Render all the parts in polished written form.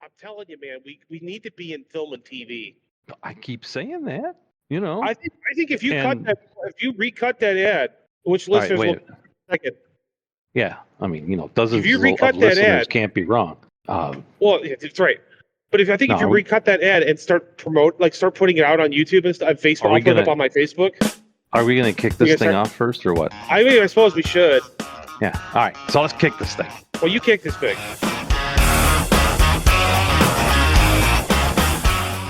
I'm telling you, man, we need to be in film and TV. I keep saying that. You know. I think if you recut that ad, which All right, listeners wait. will second. Yeah, I mean, dozens If you of recut that listeners ad, can't be wrong. Well, that's right. But if if you No. recut that ad and start putting it out on YouTube and stuff, on Facebook, I'll put it up on my Facebook. Are we going to kick this thing off first or what? I suppose we should. Yeah. All right. So let's kick this thing. Well, you kick this thing.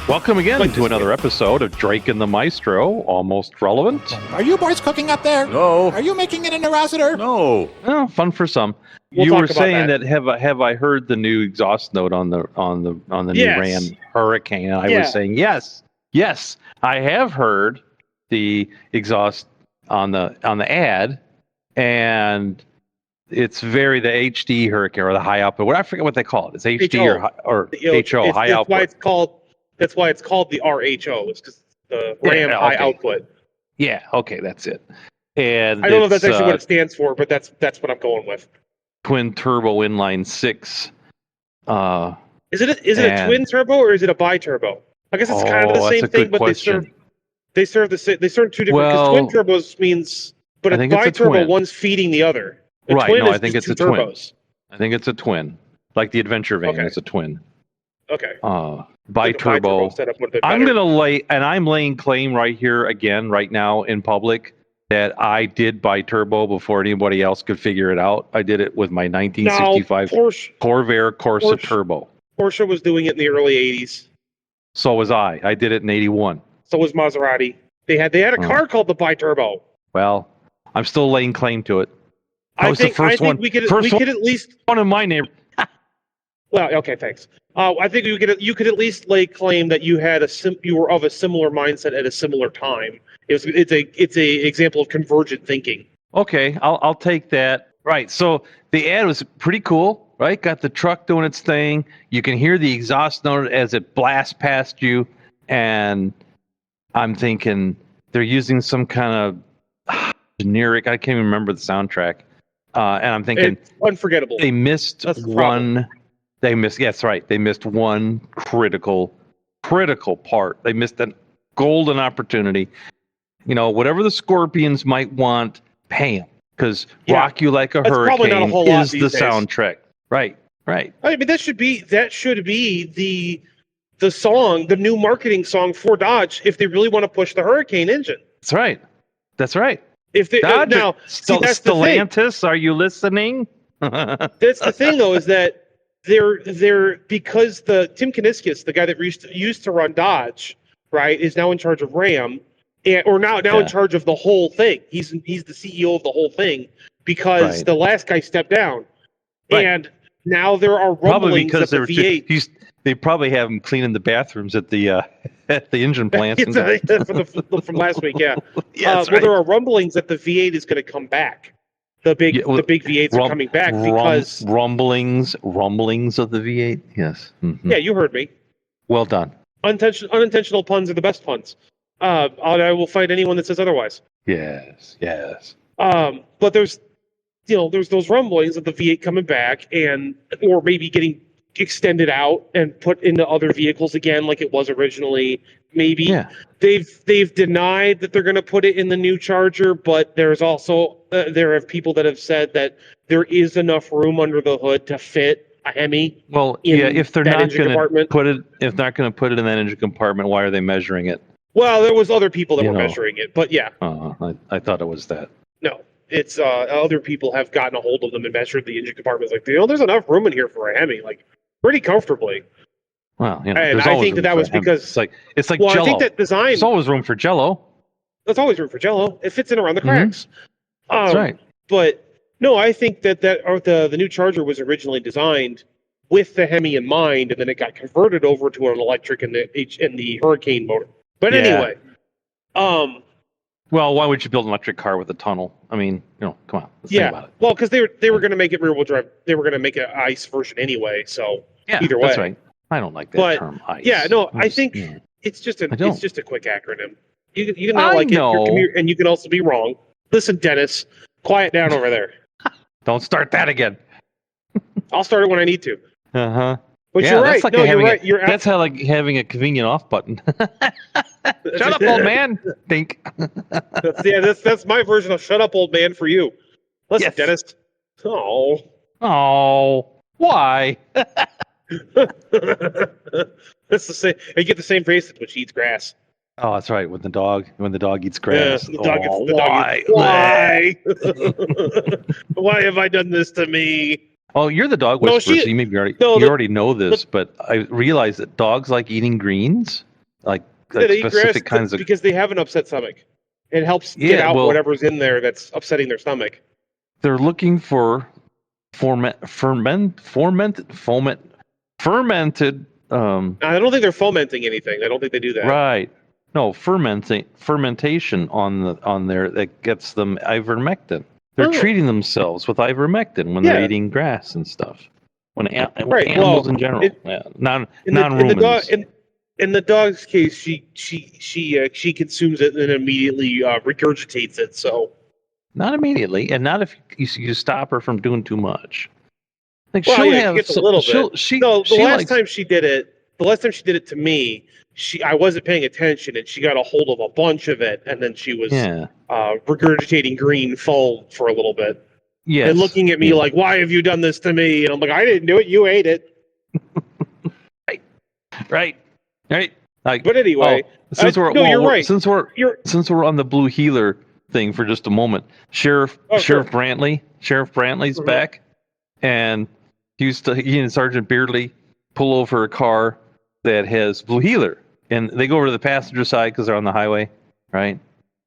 Welcome again to another episode of Drake and the Maestro, Almost Relevant. Are you boys cooking up there? No. Are you making an Interocitor? No. Oh, fun for some. You were saying that have I heard the new exhaust note on the new Ram Hurricane? And I was saying yes, I have heard the exhaust on the ad, and it's the HD Hurricane or the high output. I forget what they call it. It's HD or HO high output. That's why it's called the RHO. It's because the Ram high output. Yeah. Okay, that's it. And I don't know if that's actually what it stands for, but that's what I'm going with. Twin turbo inline 6. Is it a twin turbo or is it a bi-turbo? I guess it's kind of the same thing, but they serve two different. Because twin turbos means, but a bi-turbo, one's feeding the other. Right. Twin I think it's a twin. Turbos. I think it's a twin, like the Adventure van is a twin. Okay. Bi-turbo. I'm laying claim right here again, right now in public, that I did bi-turbo before anybody else could figure it out. I did it with my 1965 Corvair Corsa Turbo. Porsche was doing it in the early 80s. So was I. I did it in 81. So was Maserati. They had a car called the bi-turbo. Well, I'm still laying claim to it. I think we could at least one in my neighborhood. Well, okay, thanks. I think you could at least lay claim that you had you were of a similar mindset at a similar time. It's a example of convergent thinking. Okay, I'll take that. Right. So the ad was pretty cool, right? Got the truck doing its thing. You can hear the exhaust note as it blasts past you, and I'm thinking they're using some kind of generic. I can't even remember the soundtrack. And I'm thinking it's unforgettable. They missed one. They missed. Yes, right. They missed one critical part. They missed a golden opportunity. You know, whatever the Scorpions might want, pay them, because "Rock You Like a Hurricane" is the soundtrack. Right. I mean, that should be the song, the new marketing song for Dodge, if they really want to push the Hurricane engine. That's right. If they Dodge, now, Stellantis, are you listening? That's the thing, though, is that they're because Tim Kuniskis, the guy that used to run Dodge, right, is now in charge of Ram, or now in charge of the whole thing. He's the CEO of the whole thing because the last guy stepped down, and now there are rumblings that the V8. They probably have him cleaning the bathrooms at the engine plant. From last week, yeah. Well, there are rumblings that the V8 is going to come back. The big V8s are coming back because rumblings of the V8. Yes. Mm-hmm. Yeah, you heard me. Well done. Unintentional puns are the best puns. I will fight anyone that says otherwise. Yes. But there's those rumblings of the V8 coming back or maybe getting extended out and put into other vehicles again, like it was originally. Maybe they've denied that they're going to put it in the new Charger, but there's also there have people that have said that there is enough room under the hood to fit a Hemi. Well, if they're not going to put it, in that engine compartment, why are they measuring it? Well, there was other people that were measuring it, but yeah. I thought it was that. No, it's other people have gotten a hold of them and measured the engine compartments. Like, there's enough room in here for a Hemi, like pretty comfortably. Well, and I think that was because it's like well, Jell-O. I think that design. There's always room for Jell-O. There's always room for Jell-O. It fits in around the cracks. That's right. But no, I think that the new Charger was originally designed with the Hemi in mind, and then it got converted over to an electric and the Hurricane motor. But anyway, well, why would you build an electric car with a tunnel? I mean, come on. Let's think about it. Well, because they were going to make it rear-wheel drive. They were going to make an ICE version anyway. So either way, that's right. I don't like that term ICE. Yeah, no, I think it's just a quick acronym. You can not like it, and you can also be wrong. Listen, Dennis, quiet down over there. Don't start that again. I'll start it when I need to. But you're right. Like you're right. That's how like having a convenient off button. Shut up, old man. Think. That's my version of "shut up, old man" for you. Listen, Yes. Dennis. Oh, why? That's the same. You get the same face when she eats grass. Oh, that's right. When the dog eats grass. Yeah, why? Why have I done this to me? Oh, you're the dog whisperer, so you maybe already know this, but I realize that dogs like eating greens, like specific kinds of, because they have an upset stomach. It helps get out whatever's in there that's upsetting their stomach. They're looking for fermented. I don't think they're fomenting anything. I don't think they do that. Right. No, fermentation on there that gets them ivermectin. They're treating themselves with ivermectin when they're eating grass and stuff. When animals in general, non-rumens. In the dog's case, she consumes it and immediately regurgitates it. So not immediately, and not if you stop her from doing too much. Like she gets a little bit. The last time she did it to me, I wasn't paying attention, and she got a hold of a bunch of it, and then she was regurgitating green foam for a little bit. Yes. And looking at me like, "Why have you done this to me?" And I'm like, "I didn't do it. You ate it." Right. Like, but anyway, since we're right. Since we're on the blue healer thing for just a moment, Sheriff Brantley's back, and he and Sergeant Beardley pull over a car that has blue healer, and they go over to the passenger side because they're on the highway, right?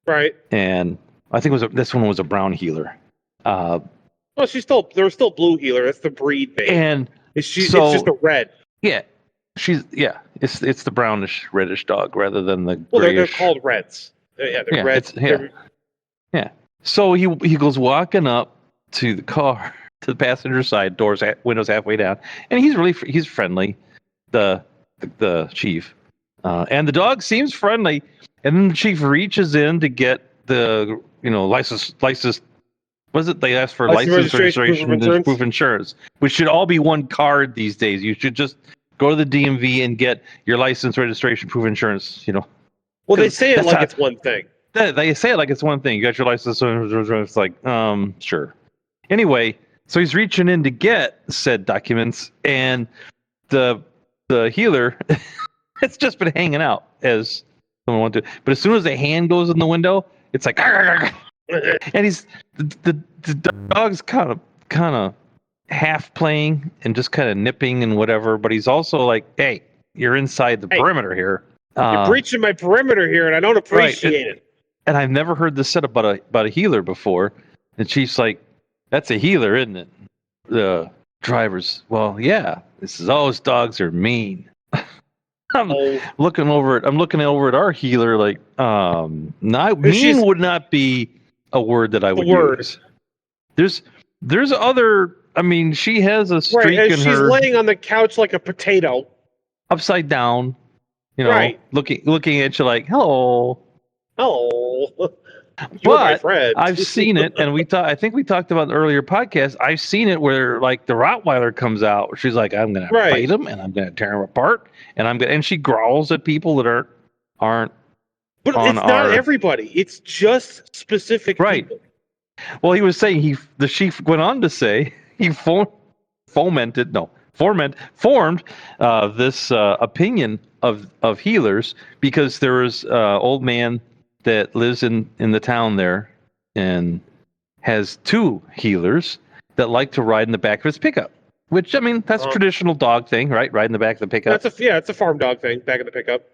Right. And I think this one was a brown healer. Well, there's still blue healer. That's the breed name. And it's just a red. Yeah. It's the brownish reddish dog rather than the grayish. Well, they're called reds. Yeah, they're reds. Yeah. So he goes walking up to the car, to the passenger side, windows halfway down, and he's friendly, the chief, and the dog seems friendly, and then the chief reaches in to get the license. Was it they asked for license, registration, and proof insurance, which should all be one card these days. You should just go to the DMV and get your license, registration, proof insurance. Well, they say it like it's one thing. They say it like it's one thing. You got your license, it's like, sure. Anyway, so he's reaching in to get said documents, and the healer it's just been hanging out as someone wanted to. But as soon as the hand goes in the window, it's like, and he's the dog's kind of half playing and just kind of nipping and whatever. But he's also like, hey, you're inside the perimeter here. You're breaching my perimeter here, and I don't appreciate it. And I've never heard this said about a healer before. And she's like, "That's a healer, isn't it?" The drivers, well, yeah. This is those dogs are mean. I'm looking over at our healer like, mean would not be a word that I would use. There's other. I mean, she has a streak in her. She's laying on the couch like a potato, upside down. Looking at you like, hello. You're my friend. I've seen it, and I think we talked about an earlier podcast. I've seen it where like the Rottweiler comes out. She's like, I'm gonna fight him, and I'm gonna tear him apart, and she growls at people that aren't. But it's not everybody. It's just specific people. Well, he was saying the chief went on to say he formed this opinion of healers because there was an old man that lives in the town there and has two healers that like to ride in the back of his pickup. Which, I mean, that's a traditional dog thing, right? Ride in the back of the pickup. It's a farm dog thing, back of the pickup.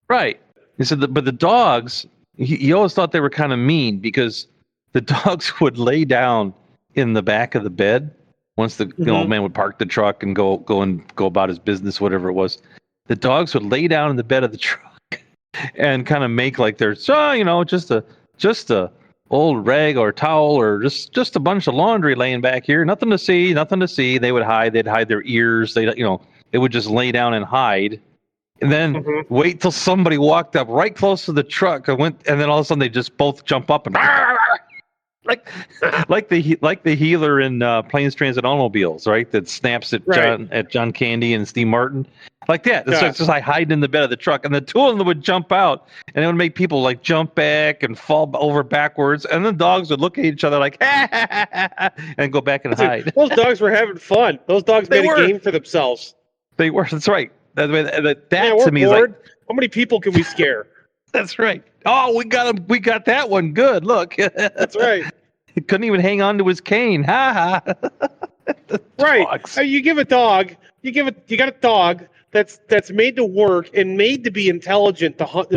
Right. He said, but the dogs, he always thought they were kind of mean because the dogs would lay down in the back of the bed once the old man would park the truck and go about his business, whatever it was. The dogs would lay down in the bed of the truck and kind of make like there's just a old rag or towel or just a bunch of laundry laying back here. Nothing to see. They would hide. They'd hide their ears. They would just lay down and hide. And then wait till somebody walked up right close to the truck and then all of a sudden they just both jump up and like the healer in Planes, Transit, Automobiles, right? That snaps at John Candy and Steve Martin, like that. It's just like hiding in the bed of the truck, and the two of them would jump out, and it would make people like jump back and fall over backwards, and the dogs would look at each other like and go back and hide. Those dogs were having fun. Those dogs made a game for themselves. They were. That's right. That to me is like, how many people can we scare? That's right. Oh, we got him. We got that one. Good. Look. That's right. He couldn't even hang on to his cane. Ha ha. Right. You give a dog. You got a dog that's made to work and made to be intelligent to hunt.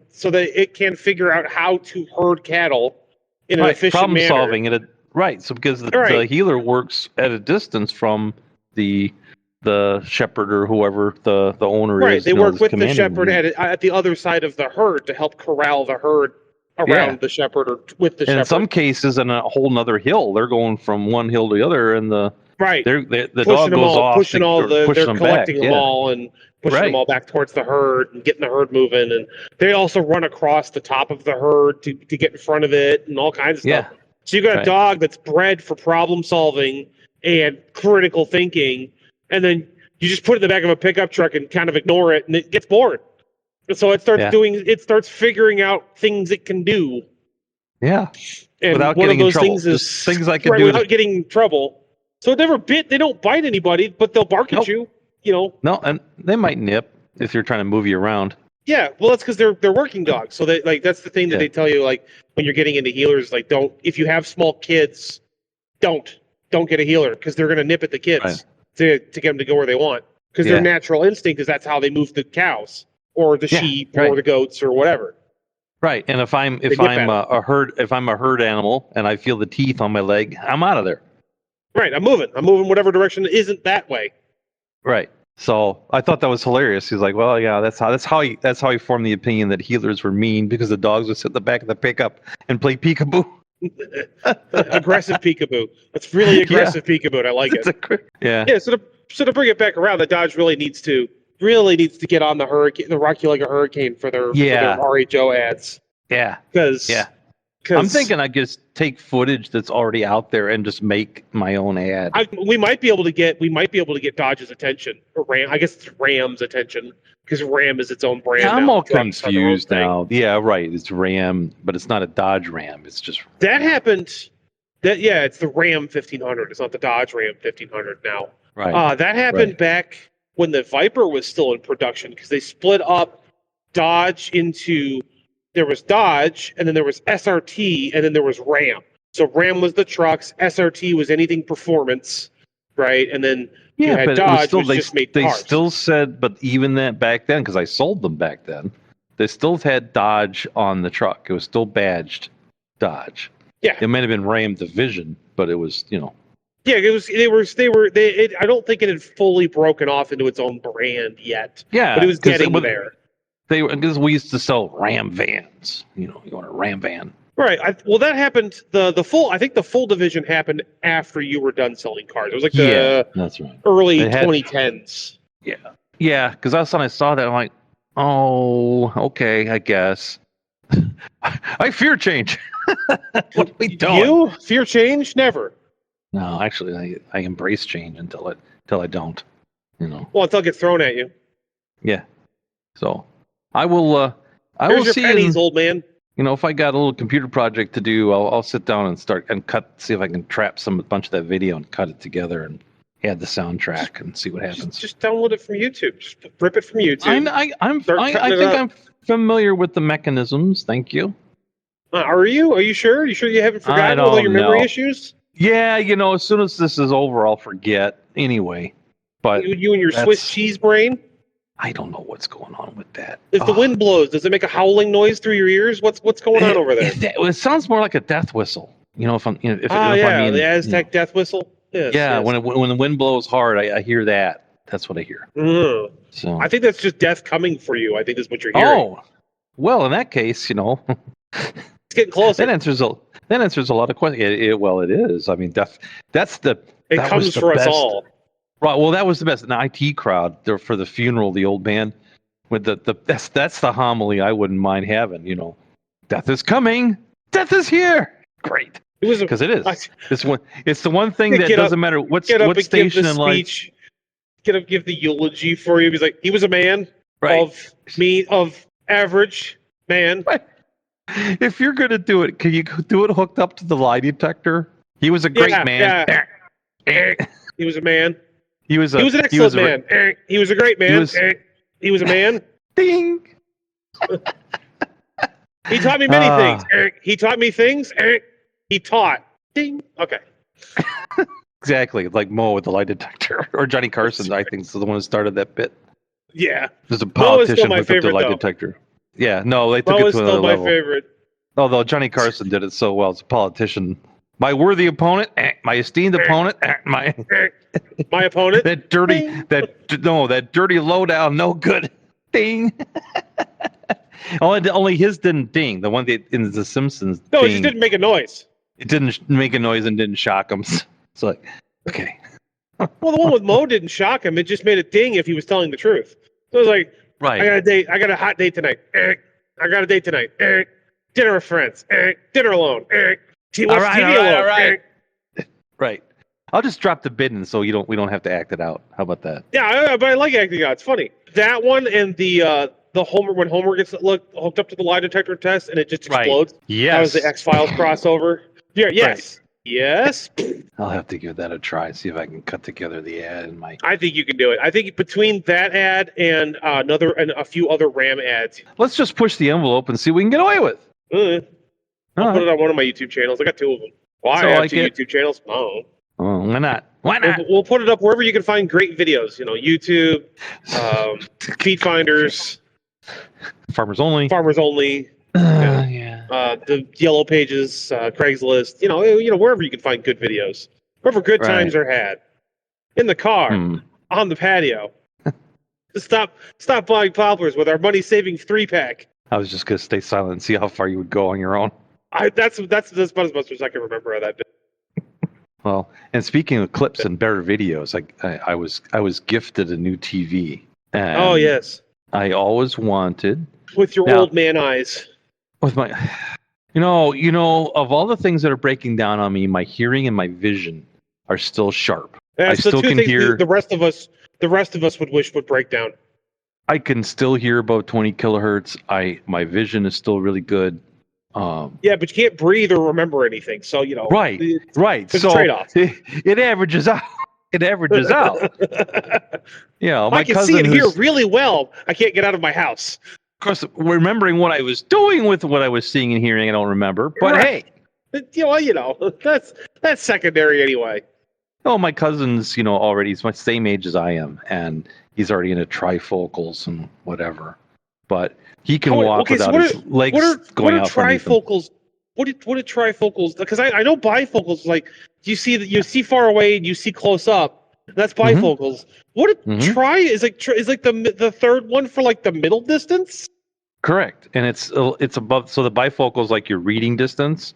So that it can figure out how to herd cattle in an efficient manner. Problem solving. Right. So because the healer works at a distance from the shepherd or whoever the owner is. Right, they work with the shepherd at the other side of the herd to help corral the herd around the shepherd or with the shepherd. In some cases, on a whole nother hill, they're going from one hill to the other, and the dog goes off. They're collecting them all and pushing them all back towards the herd and getting the herd moving. And they also run across the top of the herd to get in front of it and all kinds of stuff. So you got a dog that's bred for problem solving and critical thinking. And then you just put it in the back of a pickup truck and kind of ignore it, and it gets bored. And so it starts figuring out things it can do. Yeah. And without one getting of those in trouble. things is things I can do without getting in trouble. So they don't bite anybody, but they'll bark at you. No, and they might nip if you're trying to move you around. Yeah, well, that's because they're working dogs. So that's the thing that they tell you, like when you're getting into healers, like if you have small kids, don't get a healer because they're going to nip at the kids. Right. To get them to go where they want, because their natural instinct is that's how they move the cows or the sheep or the goats or whatever. Right, and if I'm a herd animal and I feel the teeth on my leg, I'm out of there. Right, I'm moving whatever direction isn't that way. Right. So I thought that was hilarious. He's like, well, yeah, that's how he formed the opinion that healers were mean because the dogs would sit in the back of the pickup and play peekaboo. Aggressive peekaboo. That's really aggressive peekaboo. I like it. Yeah. So to bring it back around, the Dodge really needs to get on the Rock You Like a Hurricane for their RHO ads. Yeah. Because I'm thinking I just take footage that's already out there and just make my own ad. We might be able to get Dodge's attention, or Ram. I guess it's Ram's attention because Ram is its own brand. Yeah, I'm all confused now. Yeah, right. It's Ram, but it's not a Dodge Ram. It's just that happened. It's the Ram 1500. It's not the Dodge Ram 1500 now. Right. That happened back when the Viper was still in production because they split up Dodge into. There was Dodge, and then there was SRT, and then there was Ram. So Ram was the trucks, SRT was anything performance, right? And then you had Dodge, which just made cars. They still said, but even that back then, because I sold them back then, they still had Dodge on the truck. It was still badged Dodge. Yeah. It might have been Ram Division, but it was, Yeah, it was. I don't think it had fully broken off into its own brand yet. Yeah, but it was getting there. Because we used to sell Ram vans. You want a Ram van. Right. That happened. I think the full division happened after you were done selling cars. It was like that's right. Early 2010s. Yeah. Yeah, because that's when I saw that. I'm like, oh, okay, I guess. I fear change. What are we doing? You fear change? Never. No, actually, I embrace change until I don't. Well, until it gets thrown at you. Yeah. So I will. I Here's will your see. pennies, old man. If I got a little computer project to do, I'll sit down and start and see if I can trap a bunch of that video and cut it together and add the soundtrack and see what happens. Just download it from YouTube. Just rip it from YouTube. I think I'm familiar with the mechanisms. Thank you. Are you? Are you sure? You sure you haven't forgotten all your memory issues? Yeah, as soon as this is over, I'll forget anyway. But you and your Swiss cheese brain. I don't know what's going on with that. If the wind blows, does it make a howling noise through your ears? What's going on over there? It sounds more like a death whistle. The Aztec death whistle. Yes. When the wind blows hard, I hear that. That's what I hear. So I think that's just death coming for you. I think that's what you're hearing. Oh, well, in that case, it's getting closer. That answers a lot of questions. It is. I mean, death. It comes for us all. Right. Well, that was the best. An IT crowd there for the funeral. The old man with that's the homily I wouldn't mind having. Death is coming. Death is here. Great. Because it is. It's the one thing that doesn't matter what station in life. Get up, give the eulogy for you. He's like, he was a man of average man. If you're gonna do it, can you do it hooked up to the lie detector? He was a great man. Yeah. He was a man. He was an excellent man. He was a great man. He was a man. Ding. He taught me many things. He taught me things. He taught. Ding. Okay. Exactly, like Mo with the lie detector, or Johnny Carson. I think is the one who started that bit. Yeah. There's a politician hooked up to the lie detector. Yeah, no, they took it to another level. My favorite. Although Johnny Carson did it so well as a politician. My worthy opponent, my esteemed opponent, my opponent. that dirty lowdown, no good. Ding. Only his didn't ding. The one that in The Simpsons. No, it just didn't make a noise. It didn't make a noise and didn't shock him. It's like, okay. Well, the one with Mo didn't shock him. It just made a ding if he was telling the truth. So it was like, right. I got a date. I got a hot date tonight. I got a date tonight. Dinner with friends. Dinner alone. TV alone. Right. Right. I'll just drop the bid in so we don't have to act it out. How about that? Yeah, but I like acting out. It's funny. That one and the Homer, when Homer gets hooked up to the lie detector test and it just explodes. Right. Yes. That was the X-Files crossover. Yeah. Yes. Right. Yes. I'll have to give that a try. See if I can cut together the ad in my. I think you can do it. I think between that ad and a few other RAM ads. Let's just push the envelope and see what we can get away with. I'll put it on one of my YouTube channels. I got 2 of them. Why? I have 2 YouTube channels. Oh, why not? Why not? We'll put it up wherever you can find great videos. YouTube, Feed Finders, Farmers Only. The Yellow Pages, Craigslist. Wherever you can find good videos. Wherever good times are had. In the car, on the patio. Stop buying poplars with our money saving 3-pack. I was just gonna stay silent and see how far you would go on your own. That's about as much as I can remember of that bit. Well, and speaking of clips and better videos, I was gifted a new TV. Oh yes. I always wanted. With your old man eyes. With my, of all the things that are breaking down on me, my hearing and my vision are still sharp. I still can hear. The rest of us would wish would break down. I can still hear about 20 kilohertz. My vision is still really good. Yeah, but you can't breathe or remember anything. So Right. There's so a trade-off. It averages out. It averages out. I can see and hear really well. I can't get out of my house. Of course, remembering what I was doing with what I was seeing and hearing, I don't remember. But hey, that's secondary anyway. Oh, my cousin's, already he's my same age as I am, and he's already into trifocals and whatever. But he can walk without his legs going out. What are trifocals? What are trifocals? Because I know bifocals. Like you see far away and you see close up. That's bifocals. What is like the third one for like the middle distance? Correct, and it's above. So the bifocal is like your reading distance,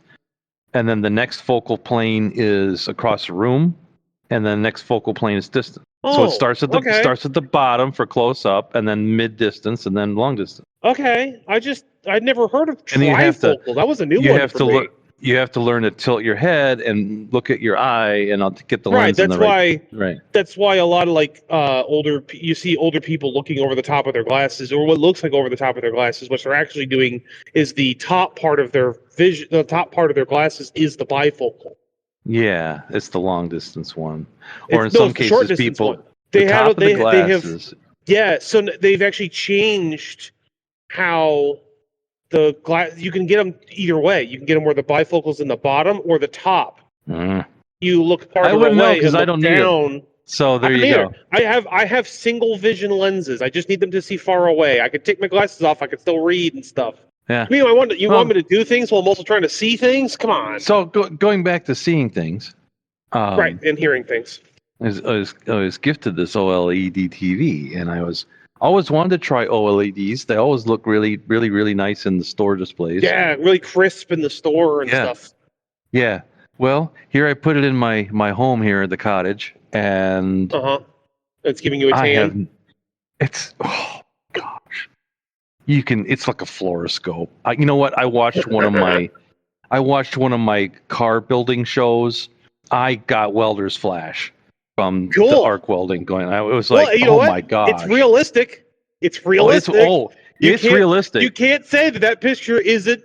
and then the next focal plane is across the room, and then the next focal plane is distance. So it starts at the bottom for close up, and then mid distance, and then long distance. Okay, I'd never heard of trifocal. That was a new one for me. You have to learn to tilt your head and look at your eye, and I'll get the lens. Right. That's why a lot of you see older people looking over the top of their glasses, or what looks like over the top of their glasses. What they're actually doing is the top part of their vision. The top part of their glasses is the bifocal. Yeah, it's the long distance one, or in some cases, people they have glasses. So they've actually changed how. The glass, you can get them either way. You can get them where the bifocal's in the bottom or the top. You look farther away because I don't down. Need it. So there you go. I have single vision lenses. I just need them to see far away. I could take my glasses off. I could still read and stuff. Yeah. You want me to do things while I'm also trying to see things? Come on. So going back to seeing things, right, and hearing things. I was gifted this OLED TV, and I always wanted to try OLEDs. They always look really, really, really nice in the store displays. Yeah, really crisp in the store and stuff. Yeah. Well, here I put it in my home here at the cottage, and it's giving you a tan. Oh gosh, it's like a fluoroscope. You know what? I watched one of my I watched one of my car building shows. I got welder's flash from the arc welding going. I was like, you know what? My gosh. It's realistic. It's realistic. It's realistic. You can't say that picture isn't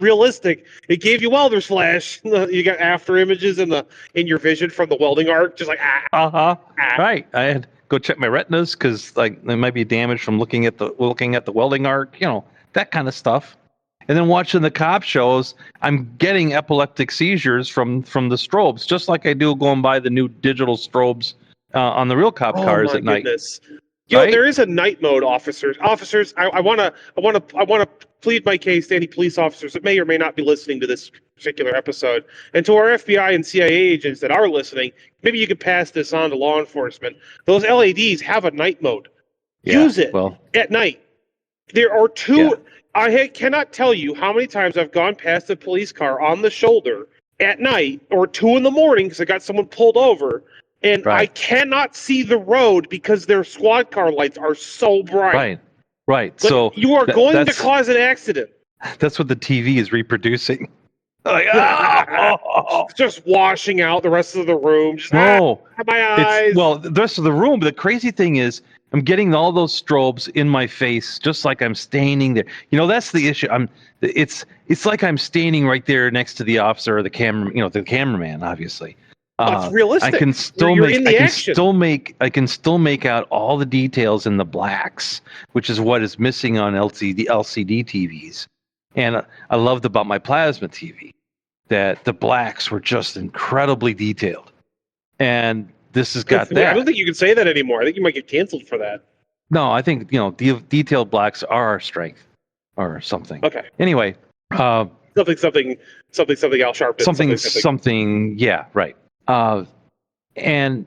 realistic. It gave you welder's flash. You got after images in your vision from the welding arc, just like Right. I had to go check my retinas because like there might be damage from looking at the welding arc, that kind of stuff. And then watching the cop shows, I'm getting epileptic seizures from the strobes, just like I do going by the new digital strobes on the real cop cars at night. Right? There is a night mode, officers. Officers, I want to plead my case to any police officers that may or may not be listening to this particular episode, and to our FBI and CIA agents that are listening. Maybe you could pass this on to law enforcement. Those LEDs have a night mode. Use it at night. There are two. Yeah. I cannot tell you how many times I've gone past a police car on the shoulder at night or 2 a.m. because I got someone pulled over, and I cannot see the road because their squad car lights are so bright. Right. But so you are going to cause an accident. That's what the TV is reproducing. Like, just washing out the rest of the room. Just, my eyes. The rest of the room. But the crazy thing is, I'm getting all those strobes in my face, just like I'm standing there. That's the issue. It's like I'm standing right there next to the officer or the camera. The cameraman, obviously. It's realistic. I can still make out all the details in the blacks, which is what is missing on LCD TVs. And I loved about my plasma TV that the blacks were just incredibly detailed. And this has got that. I don't think you can say that anymore. I think you might get canceled for that. No, I think detailed blacks are our strength, or something. Okay. Anyway, something. Al Sharpton. Something. Yeah. Right. And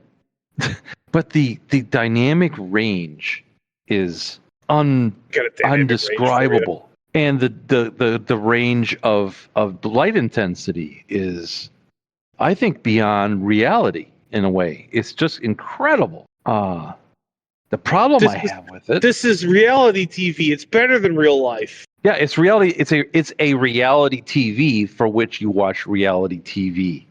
but the dynamic range is undescribable, and the range of light intensity is, I think, beyond reality. In a way, it's just incredible. The problem I have with it. This is reality TV. It's better than real life. Yeah, it's reality. It's a reality TV for which you watch reality TV.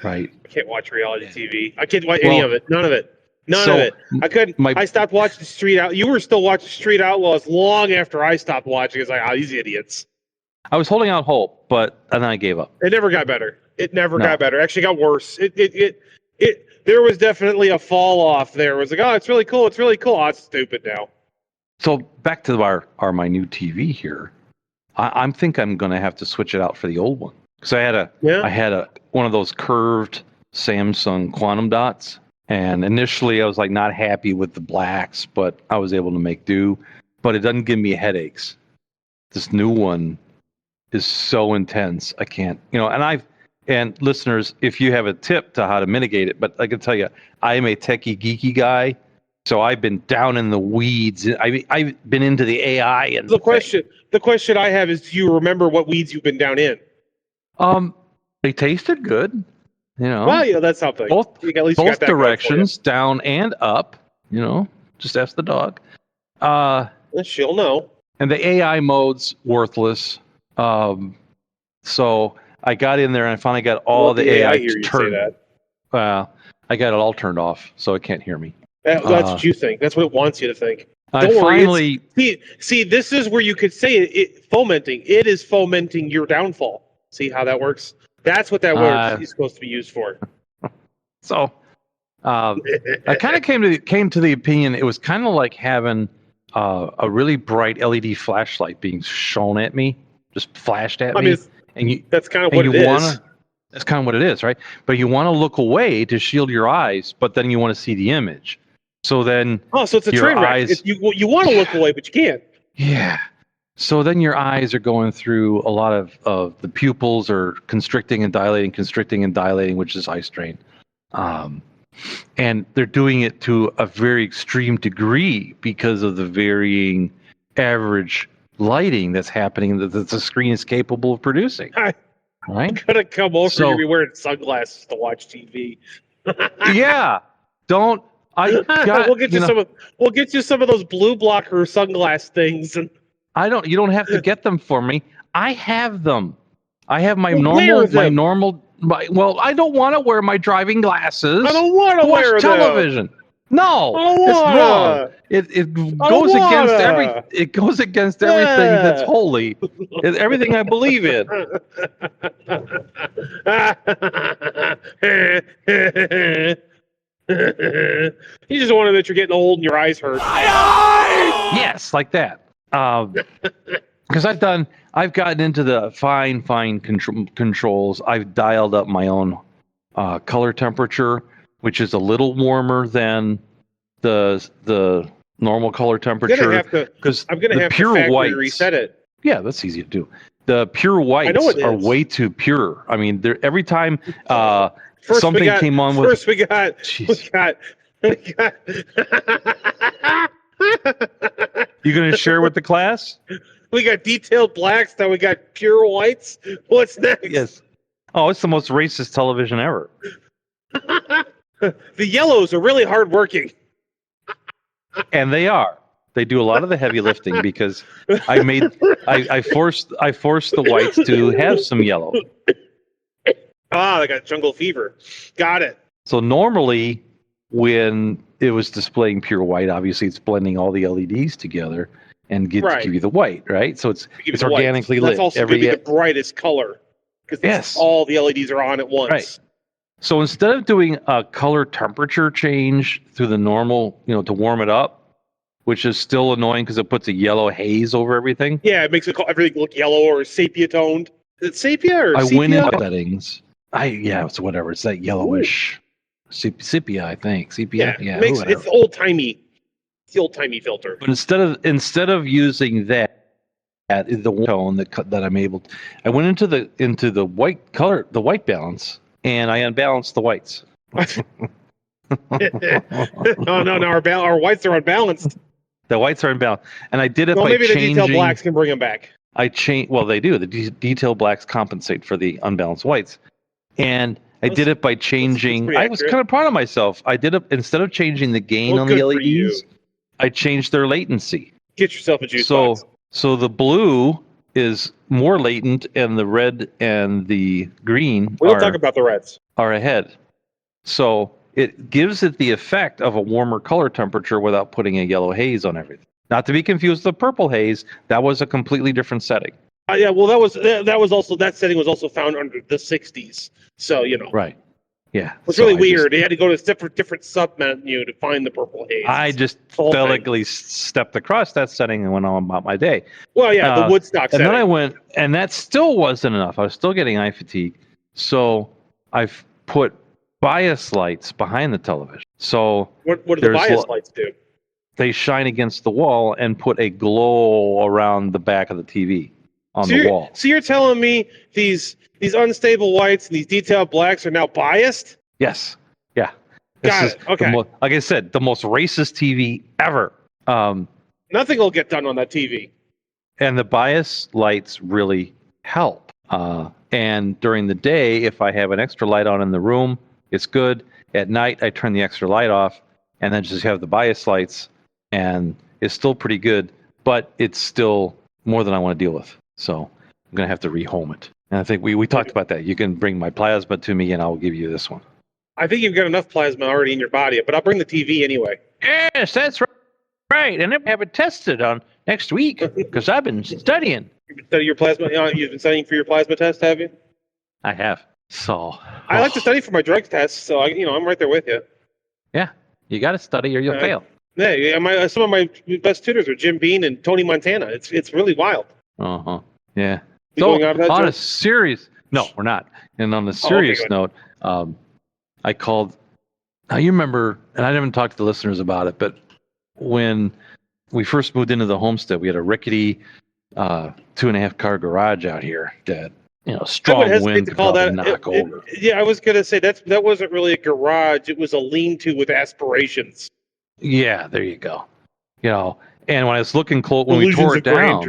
Right. I can't watch reality TV. I can't watch any of it. None of it. None of it. I couldn't. I stopped watching Street Out. You were still watching Street Outlaws long after I stopped watching. It's like, these idiots. I was holding out hope, and then I gave up. It never got better. It got better. It actually got worse. There was definitely a fall off there. It was like, it's really cool. It's really cool. Oh, it's stupid now. So back to my new TV here. I think I'm going to have to switch it out for the old one because I had one of those curved Samsung Quantum Dots, and initially I was like not happy with the blacks, but I was able to make do. But it doesn't give me headaches. This new one is so intense. I can't, And listeners, if you have a tip to how to mitigate it, but I can tell you, I am a techie geeky guy, so I've been down in the weeds. I've been into the AI and the question I have is, do you remember what weeds you've been down in? They tasted good, Well, that's something. Both directions, down and up. Just ask the dog. She'll know. And the AI mode's worthless. So I got in there and I finally got all the AI turned. I got it all turned off, so it can't hear me. That's what you think. That's what it wants you to think. Don't worry. See, this is where you could say it fomenting. It is fomenting your downfall. See how that works? That's what that word is supposed to be used for. So, I kind of came to the opinion it was kind of like having a really bright LED flashlight being shown at me, just flashed at me. That's kind of what it is. That's kind of what it is, right? But you want to look away to shield your eyes, but then you want to see the image. So then, so it's a train wreck. You want to look away, but you can't. Yeah. So then your eyes are going through a lot of the pupils are constricting and dilating, which is eye strain. And they're doing it to a very extreme degree because of the varying average lighting that's happening that the screen is capable of producing. Right? I'm gonna come over. You'll be wearing sunglasses to watch TV. Yeah, don't. We'll get you some of those blue blocker sunglass things. And you don't have to get them for me. I have them. I have my Well, normal. Well, I don't want to wear my driving glasses. I don't want to wear television. No, it's wrong. It goes against It goes against everything that's holy. Everything I believe in. You just want to admit you're getting old and your eyes hurt. Yes, like that. Because I've gotten into the fine controls. I've dialed up my own color temperature, which is a little warmer than the normal color temperature. Because I'm gonna have to factory reset it. Yeah, that's ezy to do. The pure whites are way too pure. I mean, every time something came on with. First, we got. You gonna share with the class? We got detailed blacks. Now we got pure whites. What's next? Yes. Oh, it's the most racist television ever. The yellows are really hardworking. And they are. They do a lot of the heavy lifting because I forced the whites to have some yellow. Ah, they got jungle fever. Got it. So normally when it was displaying pure white, obviously it's blending all the LEDs together and give you the white, right? So it's organically lit. That's also going to be the brightest color because all the LEDs are on at once. Right. So instead of doing a color temperature change through the normal, to warm it up, which is still annoying because it puts a yellow haze over everything. Yeah, it makes everything look yellow or sepia toned. Is it sepia or sepia? I went into settings. It's whatever. It's that yellowish sepia, I think. Sepia. Yeah, it's old timey. It's the old timey filter. But instead of using the tone that I'm able to, I went into the white color, the white balance, and I unbalanced the whites. No, our whites are unbalanced. The whites are unbalanced, and I did it by maybe changing. The detail blacks can bring them back. Well, they do. The detail blacks compensate for the unbalanced whites, and I did it by changing. I was kind of proud of myself. I did it instead of changing the gain on the LEDs. I changed their latency. Get yourself a juice box. So the blue is more latent, and the red and the green. We don't talk about the reds. Are ahead. So it gives it the effect of a warmer color temperature without putting a yellow haze on everything. Not to be confused with the purple haze. That was a completely different setting. Yeah, well, that setting was also found under the 60s. So Right. Yeah. It's really weird. They had to go to a different sub menu to find the purple haze. I just delicately stepped across that setting and went on about my day. Well, yeah, the Woodstock setting. And then I went, and that still wasn't enough. I was still getting eye fatigue. So I've put bias lights behind the television. So what do the bias lights do? They shine against the wall and put a glow around the back of the TV on the wall. So you're telling me these unstable whites and these detailed blacks are now biased? Yes. Yeah. Got it. Okay. Like I said, the most racist TV ever. Nothing will get done on that TV. And the bias lights really help. And during the day, if I have an extra light on in the room, it's good. At night, I turn the extra light off and then just have the bias lights, and it's still pretty good, but it's still more than I want to deal with. So I'm going to have to rehome it. And I think we talked about that. You can bring my plasma to me, and I'll give you this one. I think you've got enough plasma already in your body, but I'll bring the TV anyway. Yes, that's right. And I'm have it tested on next week because I've been studying. You've been studying your plasma. You've been studying for your plasma test, have you? I have. So I like to study for my drug test, so I'm right there with you. Yeah, you got to study or you'll fail. Yeah, some of my best tutors are Jim Bean and Tony Montana. It's really wild. Yeah. So on a serious, no, we're not. And on a serious note, I called. Now you remember, and I haven't talked to the listeners about it, but when we first moved into the homestead, we had a rickety 2.5 car garage out here that strong wind could probably knock over. Yeah, I was gonna say that wasn't really a garage; it was a lean-to with aspirations. Yeah, there you go. And when I was looking close, when we tore it down,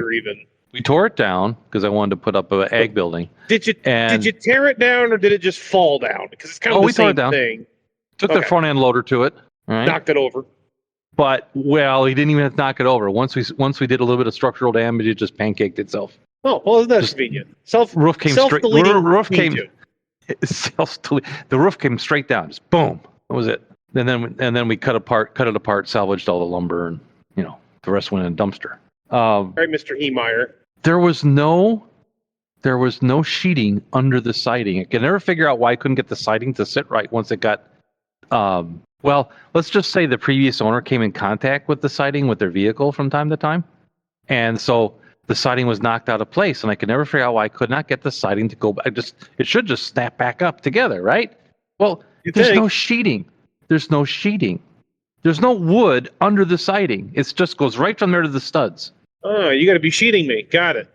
we tore it down because I wanted to put up an ag building. Did you tear it down or did it just fall down? Because it's kind of the same thing. Took the front end loader to it. Right? Knocked it over. But he didn't even have to knock it over. Once we did a little bit of structural damage, it just pancaked itself. Oh, well, that's convenient. Roof came straight. Self-deleting. Roof came. The roof came straight down. Just boom. That was it. And then we cut it apart, salvaged all the lumber, and the rest went in a dumpster. Right, Mr. Hemeyer. There was no sheeting under the siding. I could never figure out why I couldn't get the siding to sit right once it got. Well, let's just say the previous owner came in contact with the siding with their vehicle from time to time, and so the siding was knocked out of place, and I could never figure out why I could not get the siding to go back. It should just snap back up together, right? Well, there's no sheeting. There's no sheeting. There's no wood under the siding. It just goes right from there to the studs. Oh, you got to be sheeting me. Got it.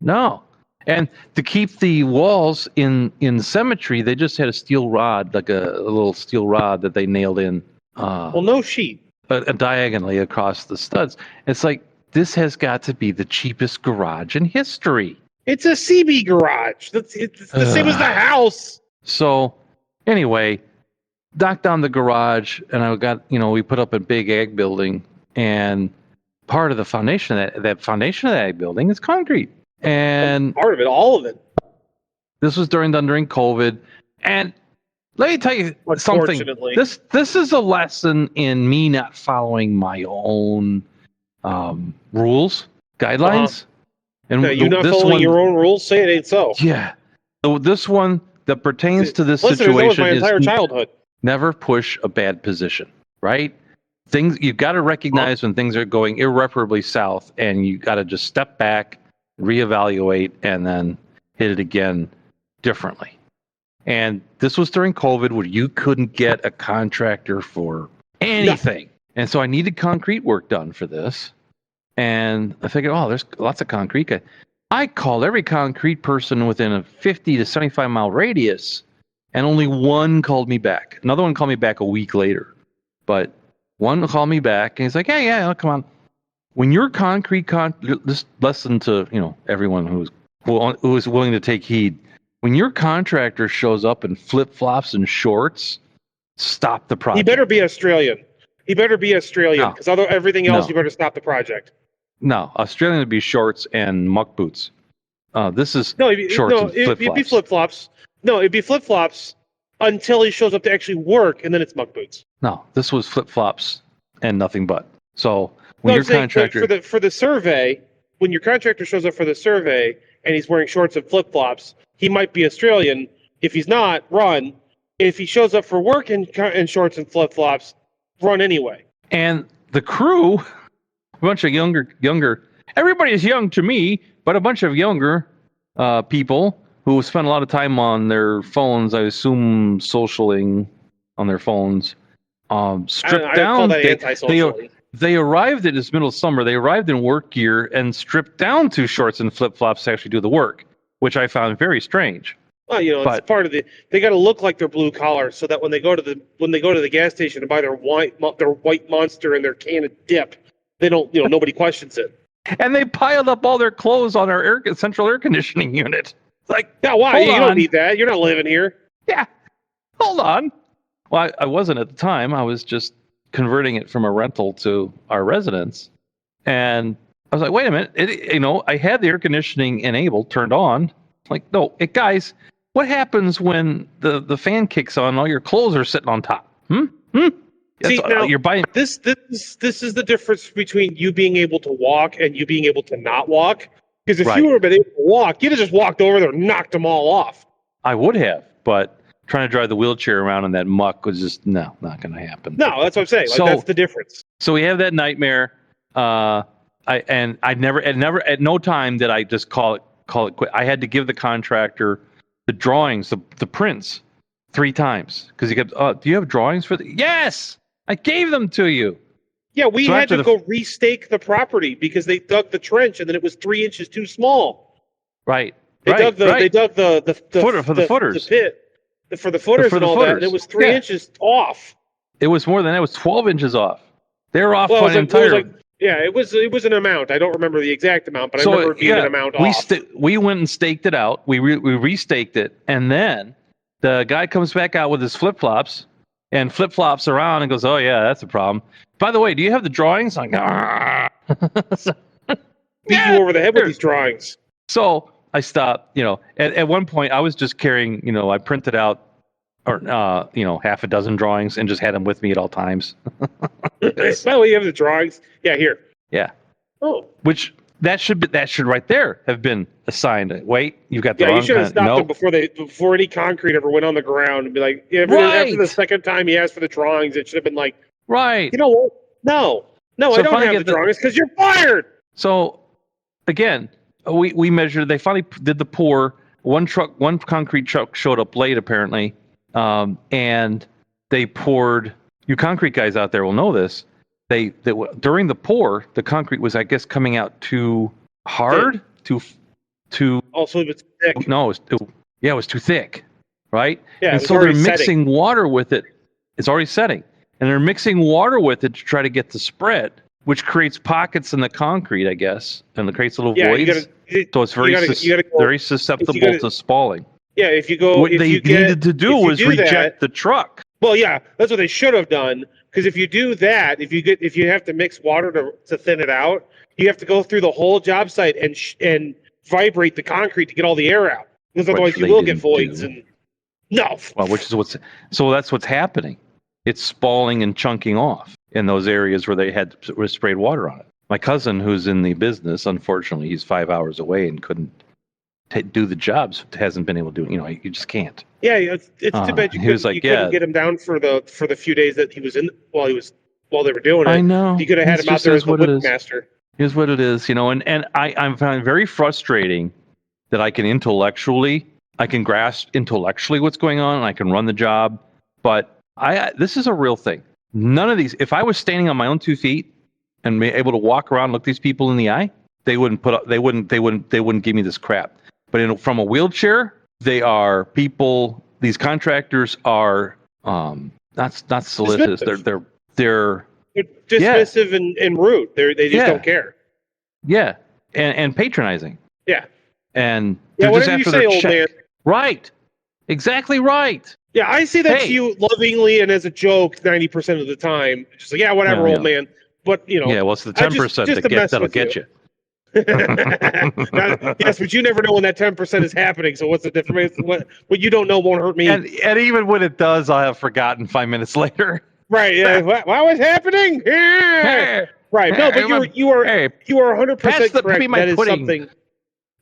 No. And to keep the walls in symmetry, they just had a steel rod, like a little steel rod that they nailed in. Well, no sheet. Diagonally across the studs. It's like, this has got to be the cheapest garage in history. It's a CB garage. It's the same as the house. So, anyway, knocked down the garage, and we put up a big ag building, and part of the foundation of that foundation of that ag building is concrete. And part of it, all of it. This was during COVID, and let me tell you something. This is a lesson in me not following my own rules, guidelines. And you not following your own rules? Say it ain't so. Yeah. So this one that pertains to this situation that was my entire childhood. Never push a bad position, right? You've got to recognize when things are going irreparably south, and you got to just step back, reevaluate, and then hit it again differently. And this was during COVID, where you couldn't get a contractor for anything. And so I needed concrete work done for this. And I figured, there's lots of concrete. I called every concrete person within a 50 to 75 mile radius, and only one called me back. Another one called me back a week later. But one called me back, and he's like, hey, yeah, come on. When your this lesson to everyone who is willing to take heed. When your contractor shows up in flip-flops and shorts, stop the project. He better be Australian. Because everything else, you better stop the project. No, Australian would be shorts and muck boots. This is shorts and flip-flops. It'd be flip-flops. No, it'd be flip-flops until he shows up to actually work, and then it's muck boots. No, this was flip-flops and nothing but. So when your contractor for the survey, when your contractor shows up for the survey and he's wearing shorts and flip-flops, he might be Australian. If he's not, run. If he shows up for work in shorts and flip-flops, run anyway. And the crew, a bunch of younger. Everybody is young to me, but a bunch of younger people who spend a lot of time on their phones. I assume socialing on their phones. Stripped down. They arrived at this middle of summer. They arrived in work gear and stripped down to shorts and flip-flops to actually do the work, which I found very strange. Well, it's part of they got to look like they're blue collar, so that when they go to the gas station and buy their white Monster and their can of dip, they don't, nobody questions it. And they piled up all their clothes on our central air conditioning unit. It's like, yeah, why? You don't need that. You're not living here. Yeah, hold on. Well, I wasn't at the time. I was just converting it from a rental to our residence, and I was like, wait a minute. I had the air conditioning turned on. Like, no, guys, what happens when the fan kicks on and all your clothes are sitting on top? See, now, you're buying this is the difference between you being able to walk and you being able to not walk. Because if you would have been able to walk, you'd have just walked over there and knocked them all off. I would have, but trying to drive the wheelchair around in that muck was just not going to happen. No, that's what I'm saying. That's the difference. So we have that nightmare. I never at no time did I just call it quit. I had to give the contractor the drawings, the prints 3 times because he kept, do you have drawings for Yes, I gave them to you. Yeah, we had to go restake the property because they dug the trench and then it was 3 inches too small. Right. They dug the footer for the footers. The pit for the footers and all that. And it was 3 inches off. It was more than that. It was 12 inches off. They were off by an entire. It was an amount. I don't remember the exact amount, but I remember it being an amount off. We went and staked it out. We restaked it, and then the guy comes back out with his flip-flops and flip-flops around and goes, "Oh yeah, that's a problem. By the way, do you have the drawings?" I'm like, beat you over the head with these drawings. So I stopped, at one point I was just carrying, I printed out half a dozen drawings and just had them with me at all times. Well, you have the drawings. Yeah, here. Yeah. Oh. Which that should right there have been assigned. Wait, you've got the wrong. Yeah, you should have stopped them before any concrete ever went on the ground and be like, after the second time he asked for the drawings, it should have been like, right. You know what? No, so I don't have the drawings because you're fired. So again, we measured. They finally did the pour. One concrete truck showed up late apparently, and they poured. You concrete guys out there will know this. During the pour, the concrete was, I guess, coming out too hard, too. Also, it's thick. No, it was too thick, right? Yeah, and so they're mixing water with it. It's already setting, and they're mixing water with it to try to get the spread, which creates pockets in the concrete, I guess, and it creates little voids. So it's very susceptible to spalling. Yeah, if you go, what they needed to do was reject the truck. Well, yeah, that's what they should have done. Because if you do that, if you have to mix water to thin it out, you have to go through the whole job site and vibrate the concrete to get all the air out. Because otherwise you will get voids. Well, that's what's happening. It's spalling and chunking off in those areas where they had sprayed water on it. My cousin, who's in the business, unfortunately, he's 5 hours away and couldn't do the jobs. Hasn't been able to do it. You just can't. Yeah, it's too bad you couldn't get him down for the few days that he was in while they were doing it. I know. You could have had him out there as the wood master. Here's what it is, and I'm finding very frustrating that I can grasp intellectually what's going on, and I can run the job, but this is a real thing. None of these. If I was standing on my own 2 feet and be able to walk around, look these people in the eye, they wouldn't give me this crap. But from a wheelchair, they are people. These contractors are not solicitous. They're dismissive and rude. They just don't care. Yeah, and patronizing. Yeah, and they're just after their check. Old man. Right, exactly right. Yeah, I say that to you lovingly and as a joke 90% of the time. Just like, whatever, old man. But yeah, well, it's the 10% that'll get you. Yes, but you never know when that 10% is happening. So what's the difference? What you don't know won't hurt me. And even when it does, I'll have forgotten 5 minutes later. Right? Yeah. What was happening? Yeah. Right. No, but you are 100% correct. That is something.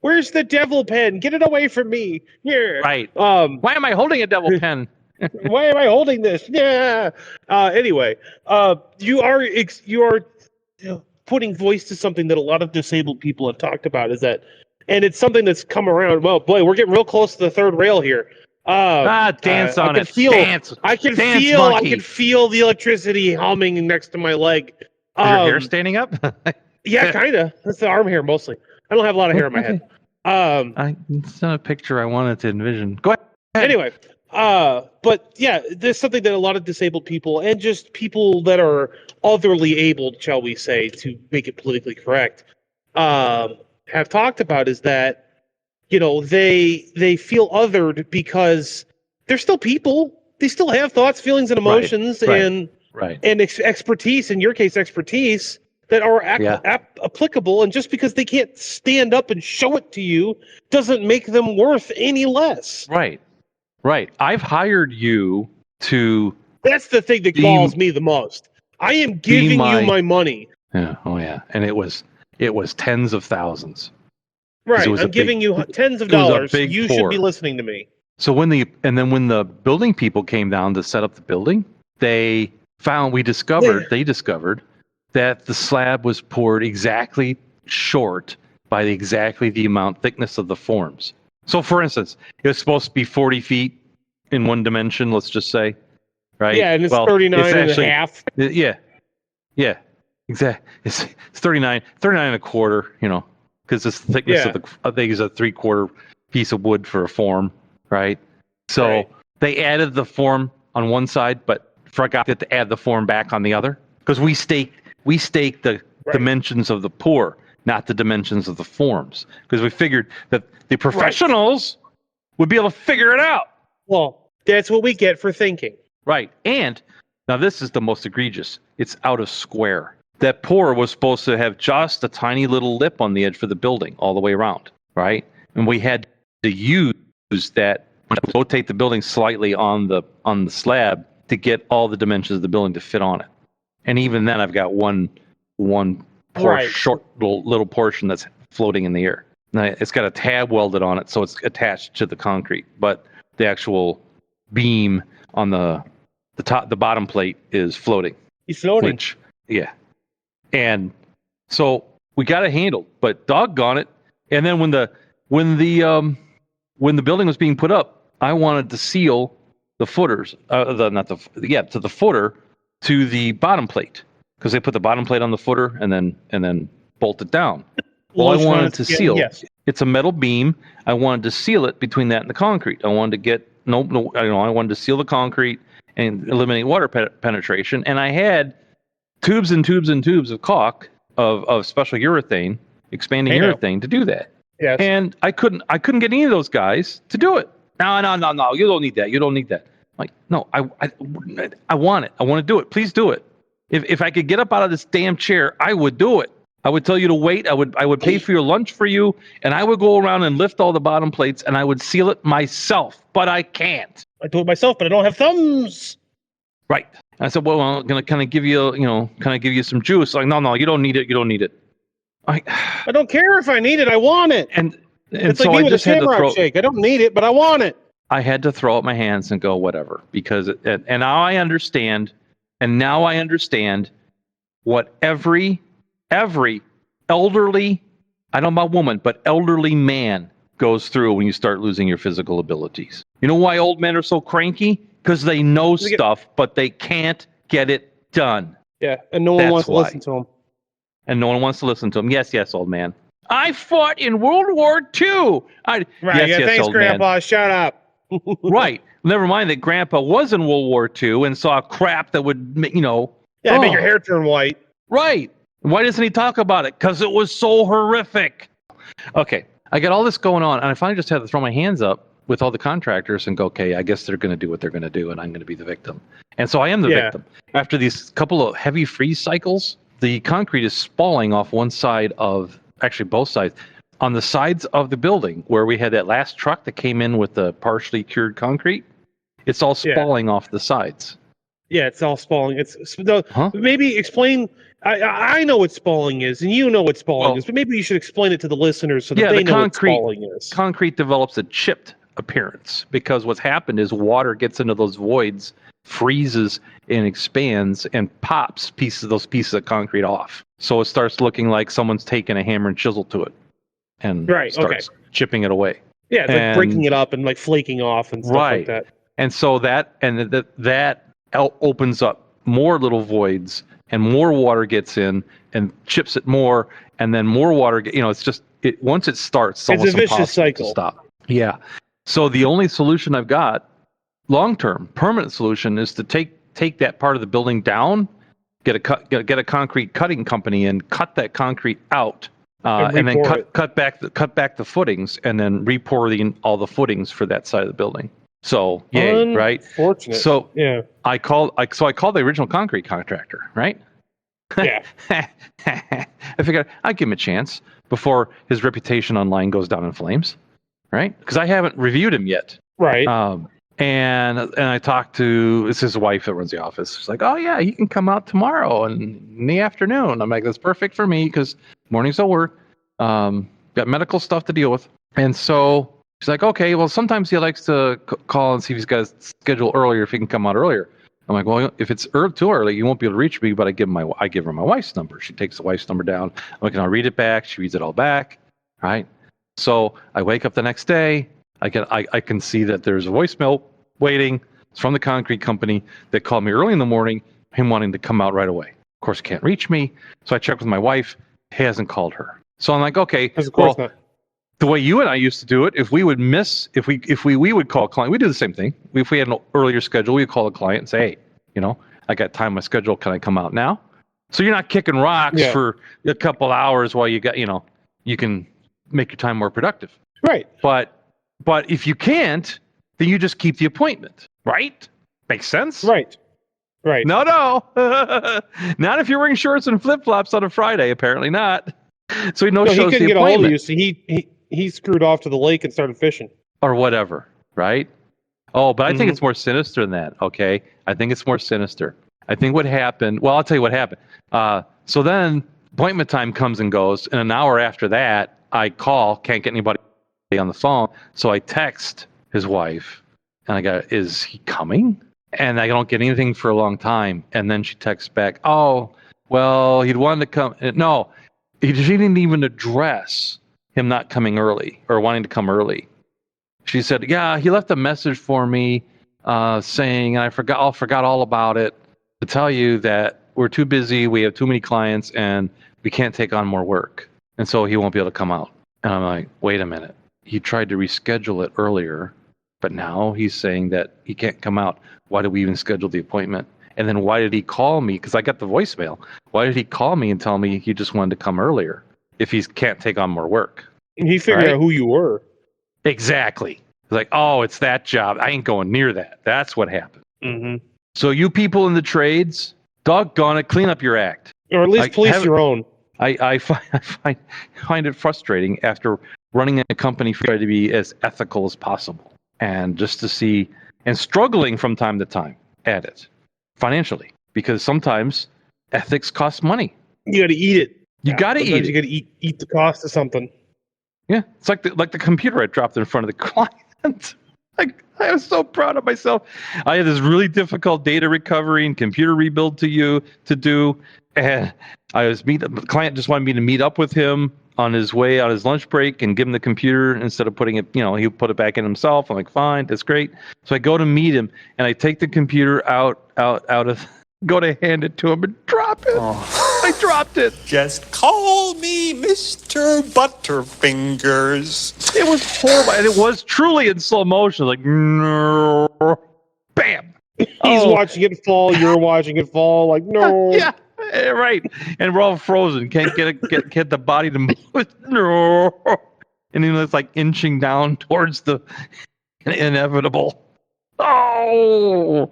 Where's the devil pen? Get it away from me. Yeah. Right. Why am I holding a devil pen? Why am I holding this? Yeah. Anyway, you are putting voice to something that a lot of disabled people have talked about, and it's something that's come around. Well, boy, we're getting real close to the third rail here. Dance on it. I can feel the electricity humming next to my leg. Is your hair standing up? Yeah, kind of. That's the arm hair mostly. I don't have a lot of hair in my head. It's not a picture I wanted to envision. Go ahead. Anyway, but yeah, there's something that a lot of disabled people and just people that are otherly abled, shall we say, to make it politically correct, have talked about is that, they feel othered because they're still people. They still have thoughts, feelings, and emotions, and expertise. In your case, expertise that are applicable. And just because they can't stand up and show it to you doesn't make them worth any less. Right. I've hired you to. That's the thing that galls me the most. I am giving you my money. Yeah. Oh yeah. And it was tens of thousands. Right. I'm giving you tens of dollars. You should be listening to me. So when the building people came down to set up the building, they discovered that the slab was poured exactly short by exactly the thickness of the forms. So for instance, it was supposed to be 40 feet in one dimension, let's just say. Right? Yeah, and it's 39 and a half. Yeah, exactly. It's 39 and a quarter, because it's the thickness of I think it's a 3/4 piece of wood for a form, right? So they added the form on one side, but forgot to add the form back on the other, because we staked the dimensions of the pour, not the dimensions of the forms, because we figured that the professionals would be able to figure it out. Well, that's what we get for thinking. Right. And now this is the most egregious. It's out of square. That pour was supposed to have just a tiny little lip on the edge for the building all the way around, right? And we had to use that, rotate the building slightly on the slab to get all the dimensions of the building to fit on it. And even then, I've got one short little portion that's floating in the air. Now, it's got a tab welded on it, so it's attached to the concrete. But the actual beam on the bottom plate is floating. He's floating. Yeah. And so we got it handled, but doggone it. And then when the building was being put up, I wanted to seal the footers, to the footer to the bottom plate, because they put the bottom plate on the footer and then bolt it down. Well, I wanted to seal. Yes. It's a metal beam. I wanted to seal it between that and the concrete. I wanted to I wanted to seal the concrete and eliminate water penetration. And I had tubes and tubes and tubes of caulk of special urethane, expanding urethane to do that. Yes. And I couldn't get any of those guys to do it. No, you don't need that. You don't need that. I'm like, no, I want it. I want to do it. Please do it. If I could get up out of this damn chair, I would do it. I would tell you to wait. I would pay for your lunch for you, and I would go around and lift all the bottom plates, and I would seal it myself. But I can't. I do it myself, but I don't have thumbs. Right. And I said, well, I'm gonna kind of give you some juice. Like, no, you don't need it. You don't need it. I don't care if I need it. I want it. And it's so like me I with just a had to shamrock shake. I don't need it, but I want it. I had to throw up my hands and go whatever, because and now I understand. And now I understand what every elderly, I don't know about woman, but elderly man goes through when you start losing your physical abilities. You know why old men are so cranky? Because they know stuff, but they can't get it done. Yeah, and no one wants to listen to them. And no one wants to listen to them. Yes, old man. I fought in World War II. Thanks, Grandpa. Man. Shut up. Right. Never mind that Grandpa was in World War II and saw crap that would, make your hair turn white. Right. Why doesn't he talk about it? Because it was so horrific. Okay. I got all this going on, and I finally just had to throw my hands up with all the contractors and go, okay, I guess they're going to do what they're going to do, and I'm going to be the victim. And so I am the victim. After these couple of heavy freeze cycles, the concrete is spalling off one side actually both sides. On the sides of the building where we had that last truck that came in with the partially cured concrete, it's all spalling off the sides. Yeah, it's all spalling. Maybe explain. I know what spalling is, and you know what spalling is, but maybe you should explain it to the listeners so that they know what spalling is. Concrete develops a chipped appearance because what's happened is water gets into those voids, freezes and expands, and pops those pieces of concrete off. So it starts looking like someone's taken a hammer and chisel to it. And starts chipping it away. Yeah, it's like breaking it up and like flaking off and stuff like that. And so that opens up more little voids, and more water gets in and chips it more, and then more water. It's just once it starts, it's almost a vicious impossible cycle to stop. Yeah. So the only solution I've got, long-term, permanent solution, is to take that part of the building down, get a concrete cutting company and cut that concrete out. And then cut back the footings, and then re-pour all the footings for that side of the building. So right? Fortunate. So I called the original concrete contractor, right? Yeah. I figured I'd give him a chance before his reputation online goes down in flames, right? Because I haven't reviewed him yet. Right. And I talked to it's his wife that runs the office. She's like, "Oh yeah, he can come out tomorrow and in the afternoon." I'm like, "That's perfect for me because mornings I'll work. Got medical stuff to deal with." And so she's like, "Okay, well sometimes he likes to call and see if he's got a schedule earlier if he can come out earlier." I'm like, "Well, if it's too early, you won't be able to reach me." But I give her my wife's number. She takes the wife's number down. I'm like, "I'll read it back." She reads it all back, right? So I wake up the next day. I can see that there's a voicemail waiting. It's from the concrete company that called me early in the morning, him wanting to come out right away. Of course, he can't reach me. So I checked with my wife. He hasn't called her. So I'm like, okay, well, the way you and I used to do it, if we would we would call a client, we do the same thing. If we had an earlier schedule, we'd call a client and say, hey, I got time in my schedule. Can I come out now? So you're not kicking rocks for a couple hours while you got, you can make your time more productive. Right. But if you can't, then you just keep the appointment, right? Makes sense? Right. No. Not if you're wearing shorts and flip-flops on a Friday, apparently not. So he couldn't get a hold of you, so he screwed off to the lake and started fishing. Or whatever, right? Oh, but I think it's more sinister than that, okay? I think it's more sinister. I think what happened, well, I'll tell you what happened. So then appointment time comes and goes, and an hour after that, I call, can't get anybody on the phone, so I text his wife, and I go, is he coming? And I don't get anything for a long time, and then she texts back, oh, well, he'd wanted to come. No, she didn't even address him not coming early or wanting to come early. She said, yeah, he left a message for me saying, and I forgot all about it, to tell you that we're too busy, we have too many clients, and we can't take on more work. And so he won't be able to come out. And I'm like, wait a minute. He tried to reschedule it earlier, but now he's saying that he can't come out. Why did we even schedule the appointment? And then why did he call me? Because I got the voicemail. Why did he call me and tell me he just wanted to come earlier if he can't take on more work? And he figured out who you were. Exactly. Like, oh, it's that job. I ain't going near that. That's what happened. Mm-hmm. So you people in the trades, doggone it, clean up your act. Or at least police your own. I find it frustrating after running a company for trying to be as ethical as possible. And just to see, and struggling from time to time at it, financially. Because sometimes ethics costs money. You got to eat it. You got to eat it. You got to eat the cost of something. Yeah, it's like the computer I dropped in front of the client. I was so proud of myself. I had this really difficult data recovery and computer rebuild to do, and the client just wanted me to meet up with him on his way on his lunch break and give him the computer instead of putting it. He'll put it back in himself. I'm like, fine, that's great. So I go to meet him and I take the computer out of, go to hand it to him and drop it. Oh. I dropped it. Just call me Mr. Butterfingers. It was horrible, and it was truly in slow motion. Like, no, bam. He's watching it fall. You're watching it fall. Like, no. Yeah, right. And we're all frozen. Can't get the body to move. No. And then it's like inching down towards the inevitable. Oh.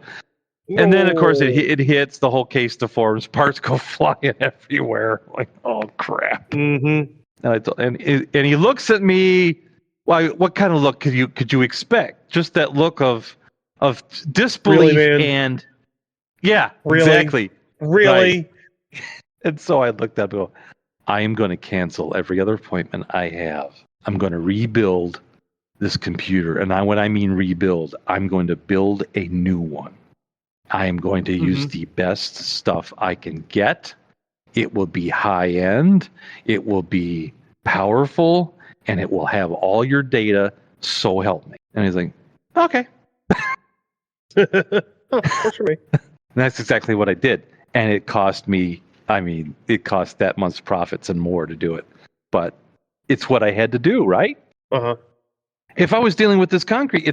And then, of course, it hits the whole case to forms. Parts go flying everywhere. Like, oh crap! Mm-hmm. And he looks at me. Well, what kind of look could you expect? Just that look of disbelief really, and yeah, really? Exactly. Really. Right. And so I looked up and go, I am going to cancel every other appointment I have. I'm going to rebuild this computer, and when I mean rebuild, I'm going to build a new one. I am going to use the best stuff I can get. It will be high end. It will be powerful, and it will have all your data. So help me. And he's like, okay. Works for me. And that's exactly what I did. And it cost me, it cost that month's profits and more to do it. But it's what I had to do, right? Uh-huh. If I was dealing with this concrete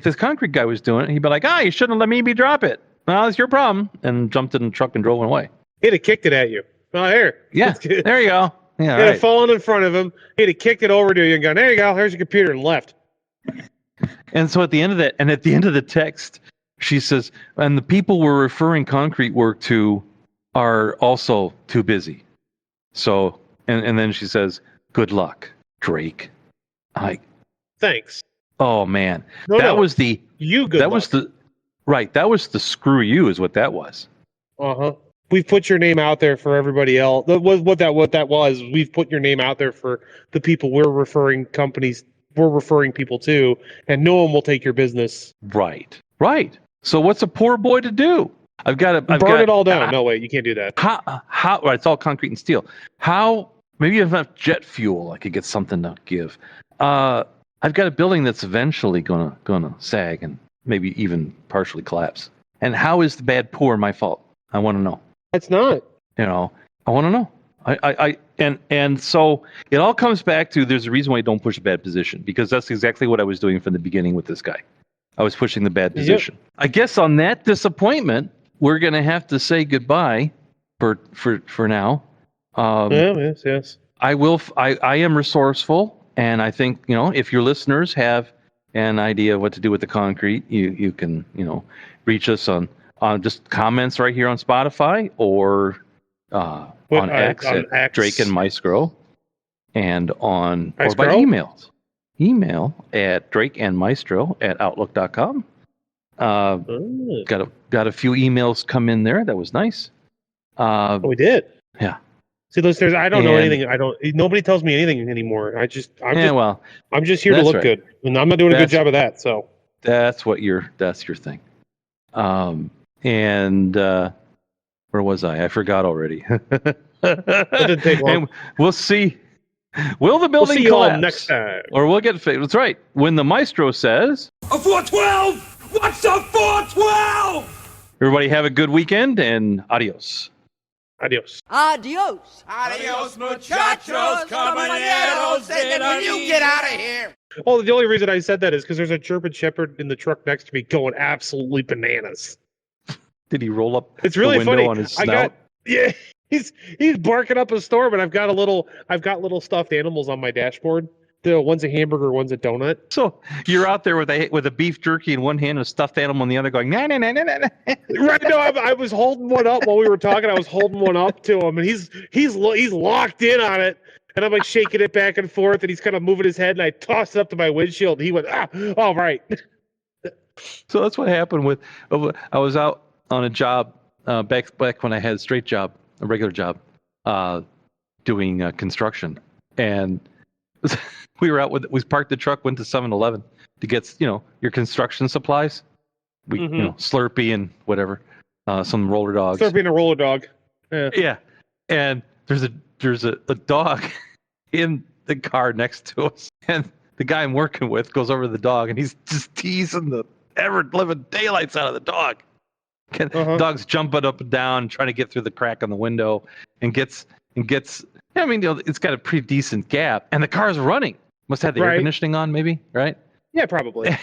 guy was doing it, he'd be like, you shouldn't have let me drop it. Well, it's your problem. And jumped in the truck and drove away. He'd have kicked it at you. Oh, here. Yeah, there you go. Yeah, he'd have fallen in front of him. He'd have kicked it over to you and gone, there you go, here's your computer, and left. And so at the end of that, and at the end of the text, she says, and the people we're referring concrete work to are also too busy. So, and then she says, good luck, Drake. I'm like, thanks. Oh, man. That was the screw you is what that was. Uh-huh. We've put your name out there for everybody else. What that was, we've put your name out there for the people we're referring people to, and no one will take your business. Right. So what's a poor boy to do? I've got to burn it all down. No, wait, you can't do that. How right, it's all concrete and steel. How, maybe if I have jet fuel, I could get something to give. I've got a building that's eventually gonna sag and maybe even partially collapse. And how is the bad poor my fault? I want to know. It's not. I want to know. And so it all comes back to there's a reason why you don't push a bad position, because that's exactly what I was doing from the beginning with this guy. I was pushing the bad position. Yep. I guess on that disappointment, we're going to have to say goodbye for now. Yes. I am resourceful, and I think, if your listeners have an idea of what to do with the concrete, you can, reach us on just comments right here on Spotify or on X at X. Drake and Maestro, and or by Maestro? emails. email at drakeandmaestro@outlook.com. Got a few emails come in there. That was nice. We did. Yeah. See, listeners, I don't know anything. Nobody tells me anything anymore. I'm just here to look good, and I'm not doing a good job of that. So that's your thing. And where was I? I forgot already. It didn't take long. And we'll see. Will the building collapse next time? Or we'll get fixed. That's right. When the maestro says, A 412! What's a 412? Everybody have a good weekend and adios. Adios. Adios. Adios, muchachos, caballeros. When you get out of here. Oh, the only reason I said that is because there's a German Shepherd in the truck next to me going absolutely bananas. Did he roll up it's really the window funny. on his snout? He's barking up a storm, and I've got little stuffed animals on my dashboard. One's a hamburger, one's a donut. So you're out there with a beef jerky in one hand and a stuffed animal in the other, going nah nah nah nah nah. Right? No, I was holding one up while we were talking. I was holding one up to him, and he's locked in on it, and I'm like shaking it back and forth, and he's kind of moving his head, and I tossed it up to my windshield, and he went, all right. So that's what happened with. I was out on a job back when I had a regular job, doing construction, and we were we parked the truck, went to 7-Eleven to get your construction supplies. We Slurpee and whatever, some roller dogs. Slurpee and a roller dog. Yeah, and there's a dog in the car next to us, and the guy I'm working with goes over to the dog, and he's just teasing the ever-living daylights out of the dog. The dog's jumping up and down, trying to get through the crack on the window, and gets. I mean, it's got a pretty decent gap, and the car's running. Must have the air conditioning on, maybe, right? Yeah, probably.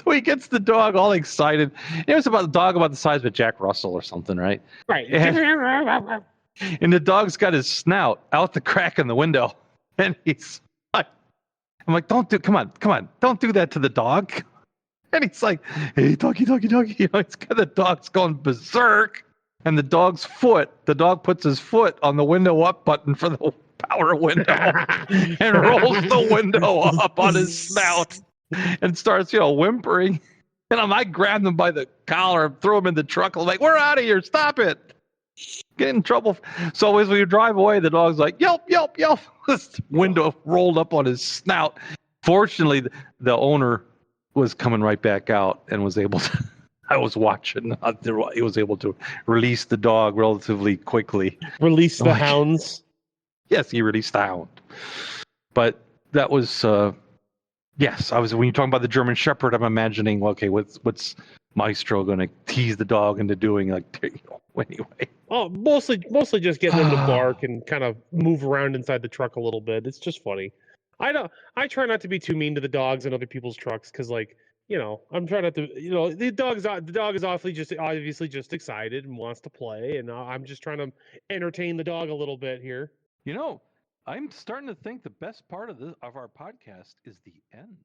So he gets the dog all excited. It was about a dog about the size of a Jack Russell or something, right? Right. And the dog's got his snout out the crack in the window, and he's like, "I'm like, come on, don't do that to the dog." And he's like, "Hey, doggy. It's got the dog's going berserk. And the dog puts his foot on the window up button for the power window and rolls the window up on his snout and starts, whimpering. And I grabbed him by the collar and threw him in the truck. I'm like, "We're out of here. Stop it. Get in trouble." So as we drive away, the dog's like, "Yelp, yelp, yelp." This window rolled up on his snout. Fortunately, the owner was coming right back out and was able to. I was watching. He was able to release the dog relatively quickly. Release the hounds. Yes, he released the hound. But that was yes. When you're talking about the German Shepherd, I'm imagining, okay, what's Maestro going to tease the dog into doing? Anyway. Oh, mostly just getting him to bark and kind of move around inside the truck a little bit. It's just funny. I try not to be too mean to the dogs in other people's trucks because, I'm trying not to. The dog is obviously just excited and wants to play, and I'm just trying to entertain the dog a little bit here. I'm starting to think the best part of our podcast is the end.